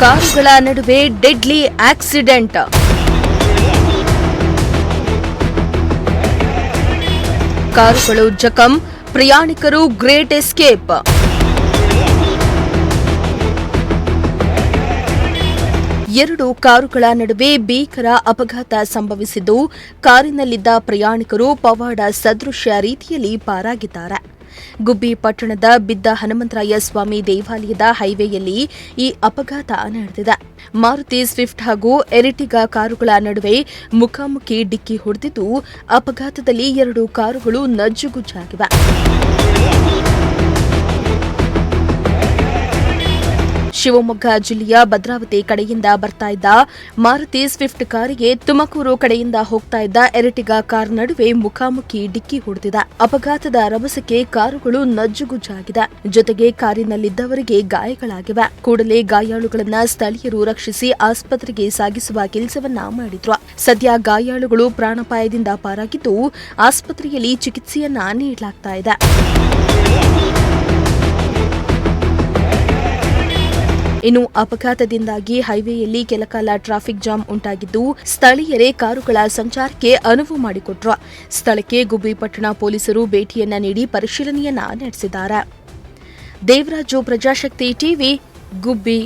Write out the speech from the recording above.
ಕಾರುಗಳ ನಡುವೆ deadly accident. ಕಾರುಗಳು ಜಖಂ, ಪ್ರಯಾಣಿಕರು ಗ್ರೇಟ್ ಎಸ್ಕೇಪ್. ಎರಡು ಕಾರುಗಳ ನಡುವೆ ಭೀಕರ ಅಪಘಾತ ಸಂಭವಿಸಿದ್ದು, ಕಾರಿನಲ್ಲಿದ್ದ ಪ್ರಯಾಣಿಕರು ಪವಾಡ ಸದೃಶ್ಯ ರೀತಿಯಲ್ಲಿ ಪಾರಾಗಿದ್ದಾರೆ. ಗುಬ್ಬಿ ಪಟ್ಟಣದ ಬಿದ್ದ ಹನುಮಂತರಾಯ ಸ್ವಾಮಿ ದೇವಾಲಯದ ಹೈವೇಯಲ್ಲಿ ಈ ಅಪಘಾತ ನಡೆದಿದೆ. ಮಾರುತಿ ಸ್ವಿಫ್ಟ್ ಹಾಗೂ ಎರಿಟಿಗಾ ಕಾರುಗಳ ನಡುವೆ ಮುಖಾಮುಖಿ ಡಿಕ್ಕಿ ಹೊಡೆದಿದ್ದು, ಅಪಘಾತದಲ್ಲಿ ಎರಡು ಕಾರುಗಳು ನಜ್ಜುಗುಜ್ಜಾಗಿವೆ. ಶಿವಮೊಗ್ಗ ಜಿಲ್ಲೆಯ ಭದ್ರಾವತಿ ಕಡೆಯಿಂದ ಬರ್ತಾ ಇದ್ದ ಮಾರುತಿ ಸ್ವಿಫ್ಟ್ ಕಾರಿಗೆ ತುಮಕೂರು ಕಡೆಯಿಂದ ಹೋಗ್ತಾ ಇದ್ದ ಎರಿಟಿಗಾ ಕಾರ್ ನಡುವೆ ಮುಖಾಮುಖಿ ಡಿಕ್ಕಿ ಹೊಡೆದಿದೆ. ಅಪಘಾತದ ರಭಸಕ್ಕೆ ಕಾರುಗಳು ನಜ್ಜುಗುಜ್ಜಾಗಿದೆ. ಜೊತೆಗೆ ಕಾರಿನಲ್ಲಿದ್ದವರಿಗೆ ಗಾಯಗಳಾಗಿವೆ. ಕೂಡಲೇ ಗಾಯಾಳುಗಳನ್ನ ಸ್ಥಳೀಯರು ರಕ್ಷಿಸಿ ಆಸ್ಪತ್ರೆಗೆ ಸಾಗಿಸುವ ಕೆಲಸವನ್ನ ಮಾಡಿದ್ರು. ಸದ್ಯ ಗಾಯಾಳುಗಳು ಪ್ರಾಣಾಪಾಯದಿಂದ ಪಾರಾಗಿದ್ದು, ಆಸ್ಪತ್ರೆಯಲ್ಲಿ ಚಿಕಿತ್ಸೆಯನ್ನ ನೀಡಲಾಗ್ತಾ ಇದೆ. ಇನ್ನು ಅಪಘಾತದಿಂದಾಗಿ ಹೈವೇಯಲ್ಲಿ ಕೆಲಕಾಲ ಟ್ರಾಫಿಕ್ ಜಾಮ್ ಉಂಟಾಗಿದ್ದು, ಸ್ಥಳೀಯರೇ ಕಾರುಗಳ ಸಂಚಾರಕ್ಕೆ ಅನುವು ಮಾಡಿಕೊಟ್ರು. ಸ್ಥಳಕ್ಕೆ ಗುಬ್ಬಿ ಪಟ್ಟಣ ಪೊಲೀಸರು ಭೇಟಿಯನ್ನ ನೀಡಿ ಪರಿಶೀಲನೆಯನ್ನ ನಡೆಸಿದ್ದಾರೆ. ದೇವರಾಜು, ಪ್ರಜಾಶಕ್ತಿ ಟಿವಿ, ಗುಬ್ಬಿ.